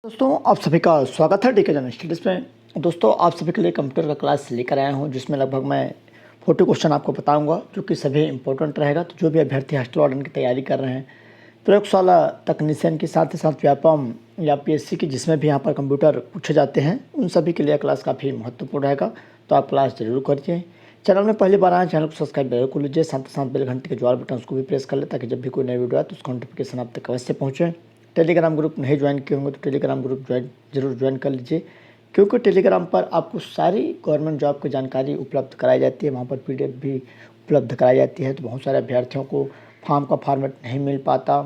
दोस्तों आप सभी का स्वागत है डीके जनरल स्टडीज़ में। दोस्तों आप सभी के लिए कंप्यूटर का क्लास लेकर आया हूं जिसमें लगभग मैं 40 क्वेश्चन आपको बताऊंगा जो कि सभी इंपॉर्टेंट रहेगा। तो जो भी अभ्यर्थी हॉस्टल वार्डन की तैयारी कर रहे हैं, प्रयोगशाला तकनीशियन के साथ ही साथ व्यापम या पीएससी की जिसमें भी यहाँ पर कंप्यूटर पूछे जाते हैं, उन सभी के लिए क्लास काफ़ी महत्वपूर्ण रहेगा। तो आप क्लास जरूर करिए। चैनल में पहली बार आए, चैनल को सब्सक्राइब जरूर कर लीजिए, साथ ही साथ बेल घंटे के ज्वार बटन उसको भी प्रेस कर ले ताकि जब भी कोई नई वीडियो आए तो उसका नोटिफिकेशन आप तक अवश्य पहुँचे। टेलीग्राम ग्रुप नहीं ज्वाइन किए होंगे तो टेलीग्राम ग्रुप जरूर ज्वाइन कर लीजिए, क्योंकि टेलीग्राम पर आपको सारी गवर्नमेंट जॉब की जानकारी उपलब्ध कराई जाती है। वहाँ पर पीडीएफ भी उपलब्ध कराई जाती है। तो बहुत सारे अभ्यर्थियों को फॉर्म का फॉर्मेट नहीं मिल पाता,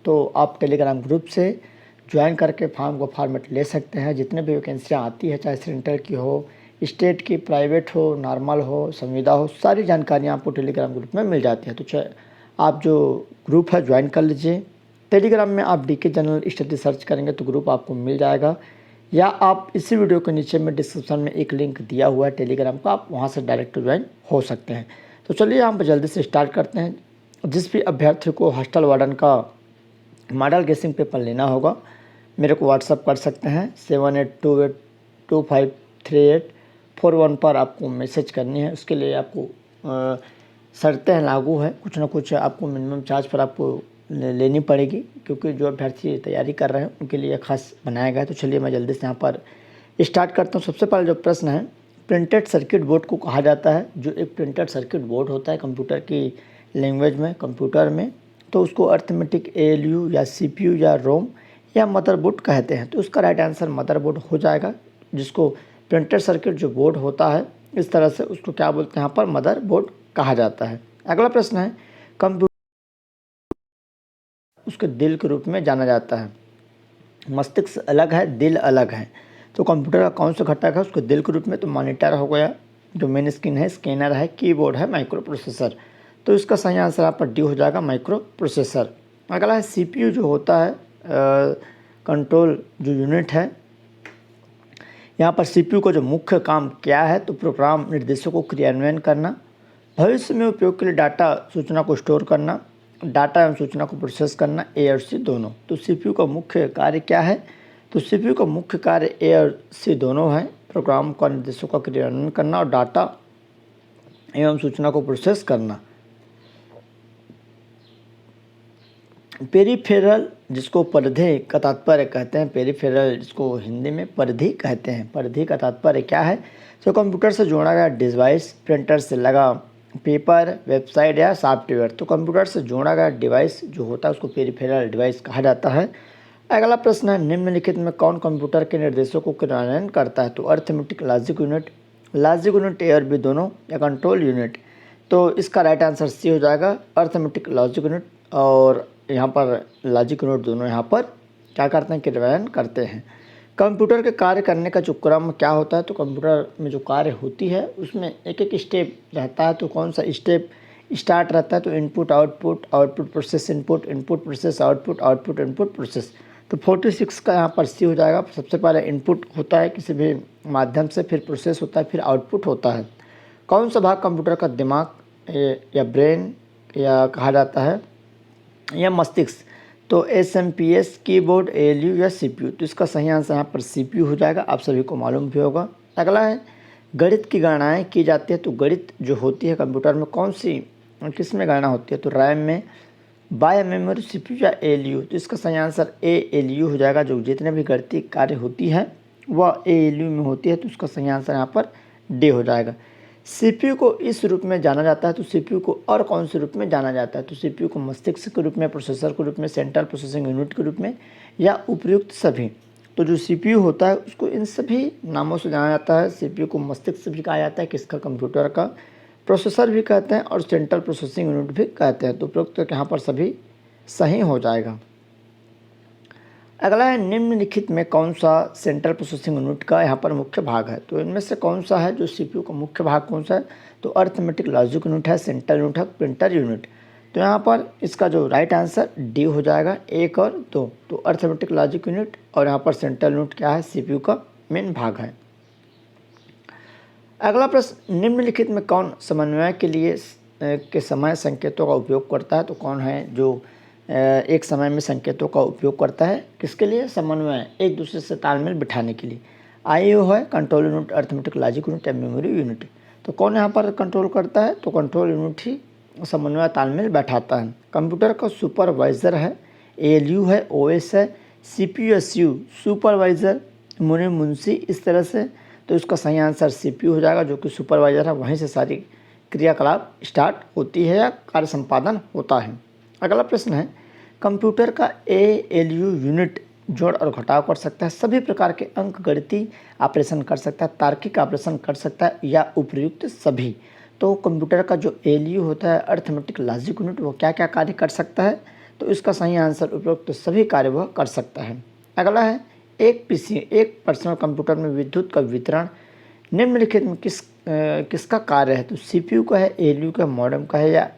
तो आप टेलीग्राम ग्रुप से ज्वाइन करके फॉर्म का फॉर्मेट ले सकते हैं। जितने भी वैकेंसियाँ आती है, चाहे सेंटर की हो, स्टेट की, प्राइवेट हो, नॉर्मल हो, संविदा हो, सारी जानकारियाँ आपको टेलीग्राम ग्रुप में मिल जाती है। तो आप जो ग्रुप है ज्वाइन कर लीजिए। टेलीग्राम में आप डीके जनरल स्टडी सर्च करेंगे तो ग्रुप आपको मिल जाएगा, या आप इसी वीडियो के नीचे में डिस्क्रिप्शन में एक लिंक दिया हुआ है टेलीग्राम का, आप वहां से डायरेक्ट ज्वाइन हो सकते हैं। तो चलिए हम जल्दी से स्टार्ट करते हैं। जिस भी अभ्यर्थी को हॉस्टल वार्डन का मॉडल गेसिंग पेपर लेना होगा, मेरे को व्हाट्सअप कर सकते हैं। 7828253841 पर आपको मैसेज करनी है। उसके लिए आपको शर्तें लागू है, कुछ ना कुछ आपको मिनिमम चार्ज पर आपको लेनी पड़ेगी, क्योंकि जो अभ्यर्थी तैयारी कर रहे हैं उनके लिए खास बनाया गया है। तो चलिए मैं जल्दी से यहाँ पर स्टार्ट करता हूँ। सबसे पहले जो प्रश्न है, प्रिंटेड सर्किट बोर्ड को कहा जाता है। जो एक प्रिंटेड सर्किट बोर्ड होता है कंप्यूटर की लैंग्वेज में, कंप्यूटर में, तो उसको अर्थमेटिक एएलयू या सीपीयू या रोम या मदरबोर्ड कहते हैं। तो उसका राइट आंसर मदरबोर्ड हो जाएगा, जिसको प्रिंटेड सर्किट जो बोर्ड होता है इस तरह से उसको क्या बोलते हैं, यहाँ पर मदरबोर्ड कहा जाता है। अगला प्रश्न है, कंप्यूटर उसके दिल के रूप में जाना जाता है। मस्तिष्क अलग है, दिल अलग है, तो कंप्यूटर का कौन सा घटक है उसके दिल के रूप में? तो मॉनिटर हो गया, जो मेन स्क्रीन है, स्कैनर है, कीबोर्ड है, माइक्रो प्रोसेसर। तो इसका सही आंसर यहाँ पर डी हो जाएगा, माइक्रो प्रोसेसर। अगला है सीपीयू जो होता है कंट्रोल जो यूनिट है। यहाँ पर सीपीयू का जो मुख्य काम क्या है? तो प्रोग्राम निर्देशों को क्रियान्वयन करना, भविष्य में उपयोग के लिए डाटा सूचना को स्टोर करना, डाटा एवं सूचना को प्रोसेस करना, ए और सी दोनों। तो सीपीयू का मुख्य कार्य क्या है? तो सीपीयू का मुख्य कार्य ए और सी दोनों है, प्रोग्राम का निर्देशों का क्रियान्वयन करना और डाटा एवं सूचना को प्रोसेस करना। पेरिफेरल जिसको परिधि का तात्पर्य कहते हैं, पेरिफेरल जिसको हिंदी में परिधि कहते हैं, परिधि का तात्पर्य क्या है? तो कंप्यूटर से जोड़ा गया डिवाइस, प्रिंटर से लगा पेपर, वेबसाइट या सॉफ्टवेयर। तो कंप्यूटर से जोड़ा गया डिवाइस जो होता है उसको पेरिफेरल डिवाइस कहा जाता है। अगला प्रश्न है, निम्नलिखित में कौन कंप्यूटर के निर्देशों को क्रियान्वयन करता है? तो arithmetic logic unit, logic unit A और बी दोनों, या कंट्रोल यूनिट। तो इसका राइट आंसर सी हो जाएगा, अर्थमेटिक लॉजिक यूनिट और यहाँ पर लॉजिक यूनिट दोनों यहाँ पर क्या करते हैं, क्रियान्वयन करते हैं। कंप्यूटर के कार्य करने का जो क्रम क्या होता है? तो कंप्यूटर में जो कार्य होती है उसमें एक एक स्टेप रहता है। तो कौन सा स्टेप स्टार्ट रहता है? तो input output, output process input, input process output, output input process. तो 46 का यहाँ पर सी हो जाएगा। सबसे पहले इनपुट होता है किसी भी माध्यम से, फिर प्रोसेस होता है, फिर आउटपुट होता है। कौन सा भाग कंप्यूटर का दिमाग या ब्रेन या कहा जाता है, या मस्तिष्क? तो एसएमपीएस, कीबोर्ड, एएलयू या सीपीयू। तो इसका सही आंसर यहाँ पर सीपीयू हो जाएगा, आप सभी को मालूम भी होगा। अगला है, गणित की गणनाएं की जाती है। तो गणित जो होती है कंप्यूटर में कौन सी, किस में गणना होती है? तो रैम में, बाय मेमोरी, सीपीयू या एएलयू। तो इसका सही आंसर एएलयू हो जाएगा। जो जितने भी गणितीय कार्य होती है वह एएलयू में होती है। तो उसका सही आंसर यहाँ पर डी हो जाएगा। सीपीयू को इस रूप में जाना जाता है। तो सीपीयू को और कौन से रूप में जाना जाता है? तो सीपीयू को मस्तिष्क के रूप में, प्रोसेसर के रूप में, सेंट्रल प्रोसेसिंग यूनिट के रूप में, या उपयुक्त सभी। तो जो सीपीयू होता है उसको इन सभी नामों से जाना जाता है। सीपीयू को मस्तिष्क भी कहा जाता है, किसका? कंप्यूटर का। प्रोसेसर भी कहते हैं और सेंट्रल प्रोसेसिंग यूनिट भी कहते हैं। तो उपयुक्त यहाँ पर सभी सही हो जाएगा। अगला है, निम्नलिखित में कौन सा सेंट्रल प्रोसेसिंग यूनिट का यहाँ पर मुख्य भाग है? तो इनमें से कौन सा है जो सीपीयू का मुख्य भाग कौन सा है? तो अर्थमेटिक लॉजिक यूनिट है, सेंट्रल यूनिट है, प्रिंटर यूनिट। तो यहाँ पर इसका जो राइट आंसर डी हो जाएगा, 1 और 2। तो अर्थमेटिक लॉजिक यूनिट और यहाँ पर सेंट्रल यूनिट क्या है? सीपीयू का मेन भाग है। अगला प्रश्न, निम्नलिखित में कौन समन्वय के लिए के समय संकेतों का उपयोग करता है? तो कौन है जो एक समय में संकेतों का उपयोग करता है किसके लिए, समन्वय, एक दूसरे से तालमेल बिठाने के लिए। आईओ है control unit, arithmetic logic unit या मेमोरी यूनिट। तो कौन यहाँ पर कंट्रोल करता है, तो कंट्रोल यूनिट ही समन्वय तालमेल बैठाता है। कंप्यूटर का सुपरवाइज़र है, एएलयू है, ओएस है, सीपीयू एसयू, सुपरवाइज़र, मुंशी, इस तरह से। तो इसका सही आंसर सीपीयू हो जाएगा, जो कि सुपरवाइज़र है, वहीं से सारी क्रियाकलाप स्टार्ट होती है या कार्य संपादन होता है। अगला प्रश्न है, कंप्यूटर का एएलयू यूनिट जोड़ और घटाव कर सकता है, सभी प्रकार के अंकगणितीय ऑपरेशन कर सकता है, तार्किक ऑपरेशन कर सकता है या उपयुक्त सभी। तो कंप्यूटर का जो एएलयू होता है, अर्थमेटिक लॉजिक यूनिट, वो क्या क्या कार्य कर सकता है, तो इसका सही आंसर उपयुक्त सभी कार्य वह कर सकता है। अगला है, एक पर्सनल कंप्यूटर में विद्युत का वितरण निम्नलिखित में किसका कार्य है, तो सीपीयू का है, एएलयू का, मॉडेम का है या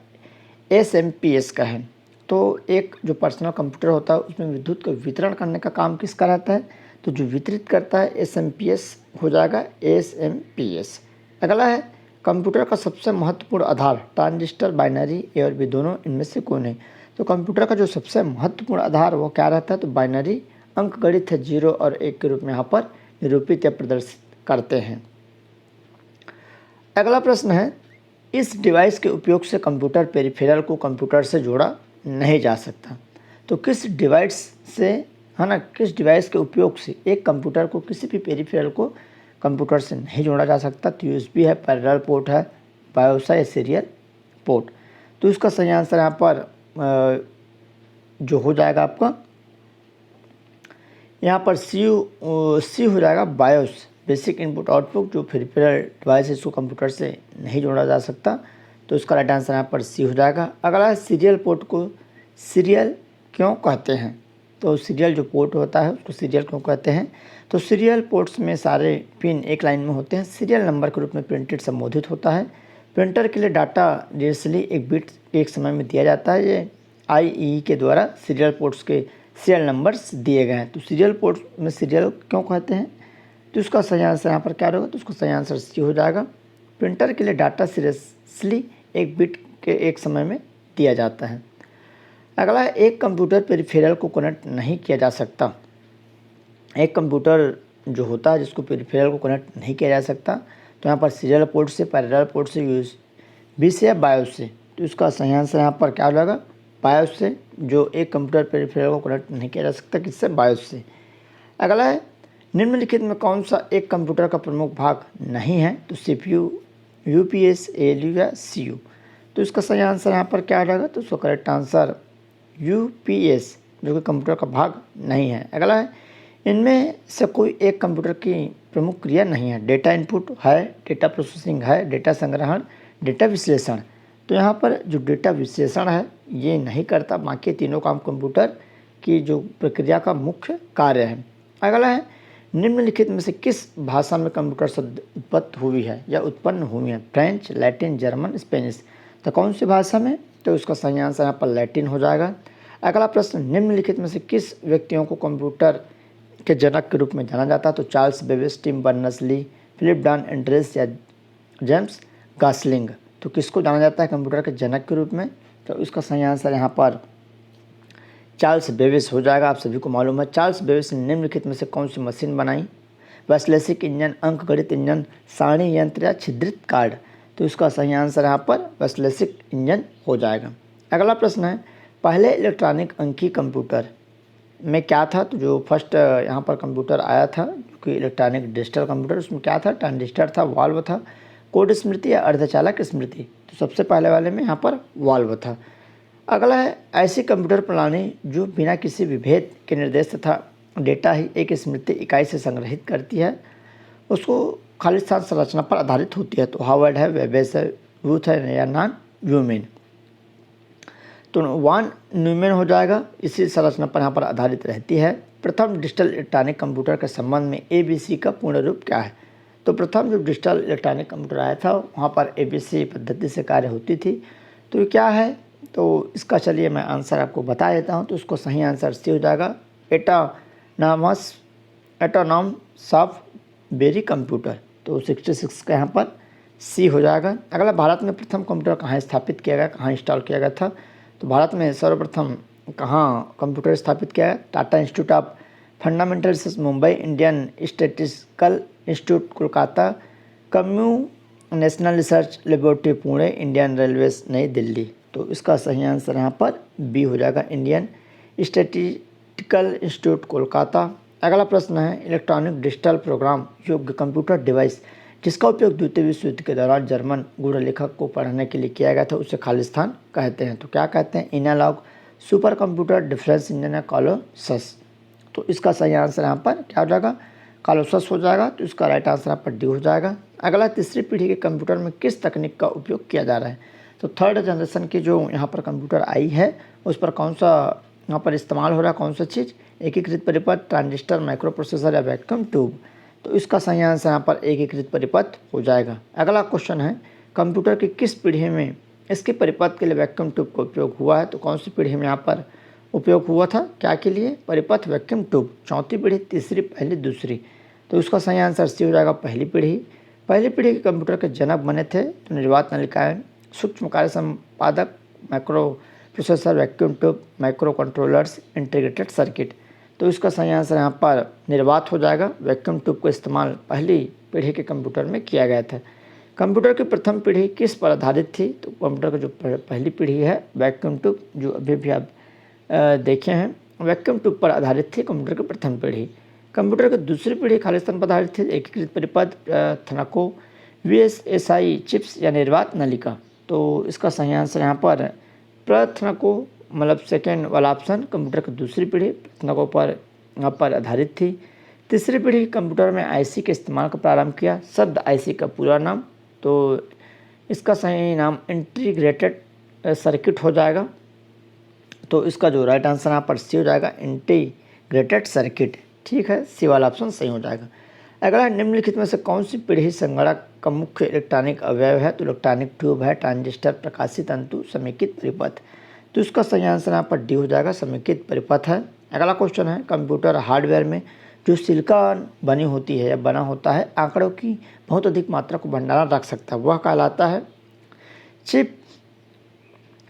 एसएमपीएस का है। तो एक जो पर्सनल कंप्यूटर होता है उसमें विद्युत का वितरण करने का काम किसका रहता है, तो जो वितरित करता है एसएमपीएस हो जाएगा, एसएमपीएस। अगला है, कंप्यूटर का सबसे महत्वपूर्ण आधार ट्रांजिस्टर, बाइनरी, ए और बी दोनों, इनमें से कौन है। तो कंप्यूटर का जो सबसे महत्वपूर्ण आधार वो क्या रहता है, तो बाइनरी अंकगणित है, 0 और 1 के रूप में यहाँ पर निरूपित या प्रदर्शित करते हैं। अगला प्रश्न है, इस डिवाइस के उपयोग से कंप्यूटर पेरिफेरल को कंप्यूटर से जोड़ा नहीं जा सकता। तो किस डिवाइस से, है ना, किस डिवाइस के उपयोग से एक कंप्यूटर को, किसी भी पेरिफेरल को कंप्यूटर से नहीं जोड़ा जा सकता। तो यूएसबी है, पैरेलल पोर्ट है, बायोस है, सीरियल पोर्ट। तो इसका सही आंसर यहाँ पर जो हो जाएगा आपका यहाँ पर सी हो जाएगा, बायोस, बेसिक इनपुट आउटपुट, जो पेरिफेरल डिवाइस है इसको कंप्यूटर से नहीं जोड़ा जा सकता। तो इसका राइट आंसर यहाँ पर सी हो जाएगा। अगला है, सीरियल पोर्ट को सीरियल क्यों कहते हैं। तो सीरियल जो पोर्ट होता है उसको सीरियल क्यों कहते हैं, तो सीरियल पोर्ट्स में सारे पिन एक लाइन में होते हैं, सीरियल नंबर के रूप में प्रिंटेड संबोधित होता है। प्रिंटर के लिए डाटा डिजिटली एक बिट एक समय में दिया जाता है। ये आईई के द्वारा सीरियल पोर्ट्स के सीरियल नंबर्स दिए गए हैं। तो सीरियल पोर्ट्स में सीरियल क्यों कहते हैं, तो इसका सही आंसर यहाँ पर क्या होगा, तो उसका सही आंसर सी हो जाएगा। प्रिंटर के लिए डाटा सीरियसली एक बिट के एक समय में दिया जाता है। अगला है, एक कंप्यूटर पेरिफेरल को कनेक्ट नहीं किया जा सकता। एक कंप्यूटर जो होता है जिसको पेरिफेरल को कनेक्ट नहीं किया जा सकता, तो यहाँ पर सीरियल पोर्ट से, पैरेलल पोर्ट से, यूएसबी से या बायोस से। तो इसका सही आंसर यहाँ पर क्या हो जाएगा, बायोस से। जो एक कंप्यूटर पेरिफेरल को कनेक्ट नहीं किया जा सकता, किससे, बायोस से। अगला है, निम्नलिखित में कौन सा एक कंप्यूटर का प्रमुख भाग नहीं है, तो सीपीयू, यूपीएस, एएलयू या सीयू। तो इसका सही आंसर यहाँ पर क्या आ जाएगा, तो उसका करेक्ट आंसर यूपीएस, जो कि कंप्यूटर का भाग नहीं है। अगला है, इनमें से कोई एक कंप्यूटर की प्रमुख क्रिया नहीं है। डेटा इनपुट है, डेटा प्रोसेसिंग है, डेटा संग्रहण, डेटा विश्लेषण। तो यहाँ पर जो डेटा विश्लेषण है ये नहीं करता, बाकी तीनों काम कंप्यूटर की जो प्रक्रिया का मुख्य कार्य है। अगला है, निम्नलिखित में से किस भाषा में कंप्यूटर शब्द उत्पत्ति हुई है या उत्पन्न हुई है, फ्रेंच, लैटिन, जर्मन, स्पेनिश। तो कौन सी भाषा में, तो उसका सही आंसर यहाँ पर लैटिन हो जाएगा। अगला प्रश्न, निम्नलिखित में से किस व्यक्तियों को कंप्यूटर के जनक के रूप में जाना जाता है, तो Charles Babbage, Tim Berners-Lee, Philip Don Andres या जेम्स गासलिंग। तो किसको जाना जाता है कंप्यूटर के जनक के रूप में, तो इसका सही आंसर यहाँ पर चार्ल्स बेबेज हो जाएगा। आप सभी को मालूम है चार्ल्स बेबेज ने निम्नलिखित में से कौन सी मशीन बनाई, वैश्लेषिक इंजन, अंकगणित इंजन, सारणी यंत्र या छिद्रित कार्ड। तो इसका सही आंसर यहाँ पर वैश्लेषिक इंजन हो जाएगा। अगला प्रश्न है, पहले इलेक्ट्रॉनिक अंकीय कंप्यूटर में क्या था, तो जो फर्स्ट यहाँ पर कंप्यूटर आया था जो कि इलेक्ट्रॉनिक डिजिटल कंप्यूटर, उसमें क्या था, ट्रांजिस्टर था, वाल्व था, कोड स्मृति या अर्धचालक स्मृति। तो सबसे पहले वाले में यहाँ पर वाल्व था। अगला है, ऐसी कंप्यूटर प्रणाली जो बिना किसी विभेद के निर्देश तथा डेटा ही एक स्मृति इकाई से संग्रहित करती है, उसको खालिस्तान संरचना पर आधारित होती है। तो हार्वर्ड है, वेबेज है, रूथ है या नॉन न्यूमैन। तो वॉन न्यूमैन हो जाएगा, इसी संरचना पर यहाँ पर आधारित रहती है। प्रथम डिजिटल इलेक्ट्रॉनिक कंप्यूटर के संबंध में ABC का पूर्ण रूप क्या है, तो प्रथम जो डिजिटल इलेक्ट्रॉनिक कंप्यूटर आया था वहाँ पर ABC पद्धति से कार्य होती थी। तो ये क्या है, तो इसका चलिए मैं आंसर आपको बता देता हूँ। तो उसको सही आंसर सी हो जाएगा, एटोनॉमस ऑफ बेरी कंप्यूटर। तो 66 का यहाँ पर सी हो जाएगा। अगला, भारत में प्रथम कंप्यूटर कहाँ स्थापित किया गया, कहाँ इंस्टॉल किया गया था, तो भारत में सर्वप्रथम कहाँ कंप्यूटर स्थापित किया है? Tata Institute of Fundamental Research Mumbai, Indian Statistical Institute Kolkata, कम्यू National Research Laboratory Pune, Indian Railways नई दिल्ली। तो इसका सही आंसर यहाँ पर बी हो जाएगा, इंडियन स्टैटिस्टिकल इंस्टीट्यूट कोलकाता। अगला प्रश्न है, इलेक्ट्रॉनिक डिजिटल प्रोग्राम योग्य कंप्यूटर डिवाइस जिसका उपयोग द्वितीय विश्व युद्ध के दौरान जर्मन गूढ़ लेखक को पढ़ने के लिए किया गया था उसे खालिस्तान कहते हैं। तो क्या कहते हैं? Analog super computer, difference engine या कॉलोसस। तो इसका सही आंसर यहाँ पर क्या हो जाएगा? कॉलोसस हो जाएगा। तो इसका राइट आंसर यहाँ पर डी हो जाएगा। अगला, तीसरी पीढ़ी के कंप्यूटर में किस तकनीक का उपयोग किया जा रहा है? तो थर्ड जनरेशन की जो यहाँ पर कंप्यूटर आई है उस पर कौन सा यहाँ पर इस्तेमाल हो रहा है, कौन सा चीज़? एकीकृत परिपथ, ट्रांजिस्टर, माइक्रो प्रोसेसर या वैक्यूम ट्यूब। तो इसका सही आंसर यहाँ पर एकीकृत परिपथ हो जाएगा। अगला क्वेश्चन है, कंप्यूटर की किस पीढ़ी में इसके परिपथ के लिए वैक्यूम ट्यूब का उपयोग हुआ है? तो कौन सी पीढ़ी में यहाँ पर उपयोग हुआ था, क्या के लिए? परिपथ, वैक्यूम ट्यूब। चौथी पीढ़ी, तीसरी, पहली, दूसरी। तो इसका सही आंसर सी हो जाएगा, पहली पीढ़ी। पहली पीढ़ी के कंप्यूटर के जनक बने थे तो निर्वात नलिकाएं, सूक्ष्म कार्य संपादक, micro processor, vacuum tube, micro controllers, integrated circuit. तो इसका सही आंसर यहाँ पर निर्वात हो जाएगा। वैक्यूम ट्यूब का इस्तेमाल पहली पीढ़ी के कंप्यूटर में किया गया था। कंप्यूटर की प्रथम पीढ़ी किस पर आधारित थी? तो कंप्यूटर की जो पहली पीढ़ी है वैक्यूम ट्यूब, जो अभी भी आप देखे हैं, वैक्यूम ट्यूब पर आधारित थी कंप्यूटर की प्रथम पीढ़ी। कंप्यूटर की दूसरी पीढ़ी खालिस्तान पर आधारित थी, एकीकृत परिपथ, थनको, VSSI चिप्स या निर्वात नलिका। तो इसका सही आंसर यहाँ पर प्रथनको, मतलब सेकेंड वाला ऑप्शन, कंप्यूटर की दूसरी पीढ़ी प्रथनको पर यहाँ पर आधारित थी। तीसरी पीढ़ी कंप्यूटर में IC के इस्तेमाल का प्रारंभ किया। शब्द IC का पूरा नाम, तो इसका सही नाम इंटीग्रेटेड सर्किट हो जाएगा। तो इसका जो राइट आंसर यहाँ पर सी हो जाएगा, इंटीग्रेटेड सर्किट। ठीक है, सी वाला ऑप्शन सही हो जाएगा। अगला, निम्नलिखित में से कौन सी पीढ़ी संगणक का मुख्य इलेक्ट्रॉनिक अवयव है? तो इलेक्ट्रॉनिक ट्यूब है, ट्रांजिस्टर, प्रकाशीय तंतु, समेकित परिपथ। तो इसका सही आंसर यहाँ पर डी हो जाएगा, समेकित परिपथ है। अगला क्वेश्चन है, कंप्यूटर हार्डवेयर में जो सिलिकॉन बनी होती है या बना होता है आंकड़ों की बहुत अधिक मात्रा को भंडारण रख सकता है, वह कहलाता है चिप,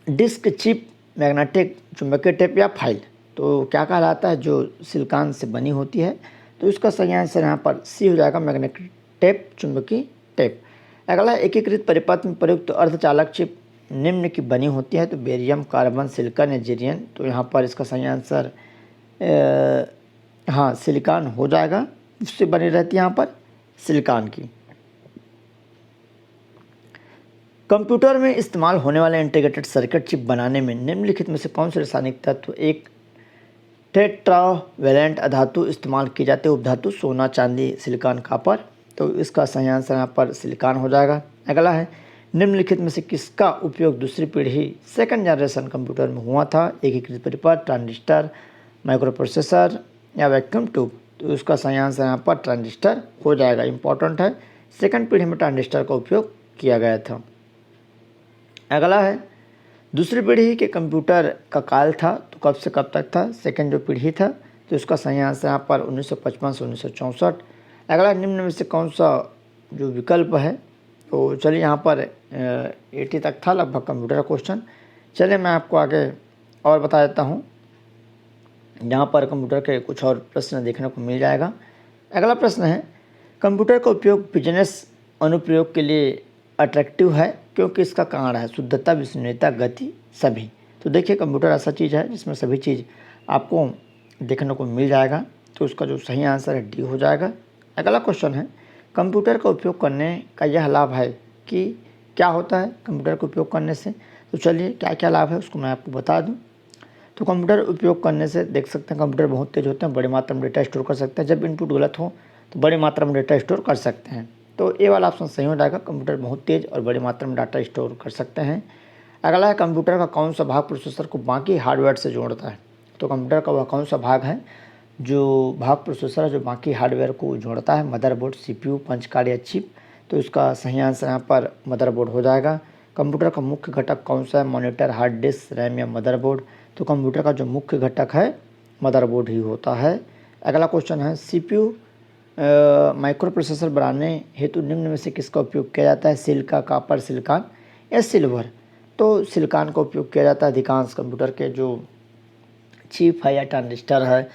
डिस्क चिप, मैग्नेटिक चुंबकीय टेप या फाइल। तो क्या कहलाता है जो सिलिकॉन से बनी होती है? तो इसका सही आंसर यहाँ पर सी हो जाएगा, मैग्नेटिक टेप, चुंबकीय टेप। अगला, एकीकृत परिपथ में प्रयुक्त अर्धचालक चिप निम्न की बनी होती है? तो बेरियम, कार्बन, सिलिकॉन या जेरियन। तो यहाँ पर इसका सही आंसर हाँ सिलिकॉन हो जाएगा। उससे बनी रहती है यहाँ पर सिलिकॉन की। कंप्यूटर में इस्तेमाल होने वाले इंटीग्रेटेड सर्किट चिप बनाने में निम्नलिखित में से कौन से रासायनिक तत्व एक टेट्रावैलेंट अधातु इस्तेमाल किए जाते हैं? उपधातु, सोना, चांदी, सिलिकॉन, कॉपर। तो इसका सही आंसर यहाँ पर सिलिकॉन हो जाएगा। अगला है, निम्नलिखित में से किसका उपयोग दूसरी पीढ़ी सेकंड जनरेशन कंप्यूटर में हुआ था? एकीकृत परिपथ, ट्रांजिस्टर, माइक्रो प्रोसेसर या वैक्यूम ट्यूब। तो इसका सही आंसर यहाँ पर ट्रांजिस्टर हो जाएगा। इंपॉर्टेंट है, सेकंड पीढ़ी में ट्रांजिस्टर का उपयोग किया गया था। अगला है, दूसरी पीढ़ी के कंप्यूटर का काल था तो कब से कब तक था? सेकंड जो पीढ़ी था, तो इसका सही आंसर यहाँ पर 1955 से 1964। अगला, निम्न में से कौन सा जो विकल्प है? तो चलिए यहाँ पर 80 तक था लगभग कंप्यूटर का क्वेश्चन। चलिए मैं आपको आगे और बता देता हूँ, यहाँ पर कंप्यूटर के कुछ और प्रश्न देखने को मिल जाएगा। अगला प्रश्न है, कंप्यूटर का उपयोग बिजनेस अनुप्रयोग के लिए अट्रैक्टिव है क्योंकि इसका कारण है शुद्धता, विश्वसनीयता, गति, सभी। तो देखिए, कंप्यूटर ऐसा चीज़ है जिसमें सभी चीज़ आपको देखने को मिल जाएगा। तो उसका जो सही आंसर है डी हो जाएगा। अगला क्वेश्चन है, कंप्यूटर का उपयोग करने का यह लाभ है कि क्या होता है कंप्यूटर का उपयोग करने से? तो चलिए क्या क्या लाभ है उसको मैं आपको बता दूं। तो कंप्यूटर उपयोग करने से देख सकते हैं कंप्यूटर बहुत तेज़ होते हैं, बड़ी मात्रा में डेटा स्टोर कर सकते हैं। जब इनपुट गलत हो तो बड़ी मात्रा में डेटा स्टोर कर सकते हैं। तो ए वाला ऑप्शन सही हो जाएगा, कंप्यूटर बहुत तेज़ और बड़ी मात्रा में डाटा स्टोर कर सकते हैं। अगला है, कंप्यूटर का कौन सा भाग प्रोसेसर को बाकी हार्डवेयर से जोड़ता है? तो कंप्यूटर का वह कौन सा भाग है जो भाग प्रोसेसर है जो बाकी हार्डवेयर को जोड़ता है? मदरबोर्ड, CPU, पंचकार्ड या चिप। तो इसका सही आंसर यहाँ पर मदरबोर्ड हो जाएगा। कंप्यूटर का मुख्य घटक कौन सा है? मॉनिटर, हार्ड डिस्क, रैम या मदरबोर्ड। तो कंप्यूटर का जो मुख्य घटक है मदरबोर्ड ही होता है। अगला क्वेश्चन है, CPU माइक्रो प्रोसेसर बनाने हेतु निम्न में से किसका उपयोग किया जाता है? सिलिका, कॉपर, सिलिकॉन या सिल्वर। तो सिलिकॉन का उपयोग किया जाता है। अधिकांश कंप्यूटर के जो चिप है या ट्रांजिस्टर है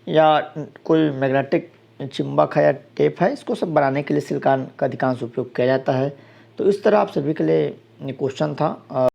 या कोई मैग्नेटिक चुंबक है या टेप है, इसको सब बनाने के लिए सिलिकॉन का अधिकांश उपयोग किया जाता है। तो इस तरह आप सभी के लिए क्वेश्चन था।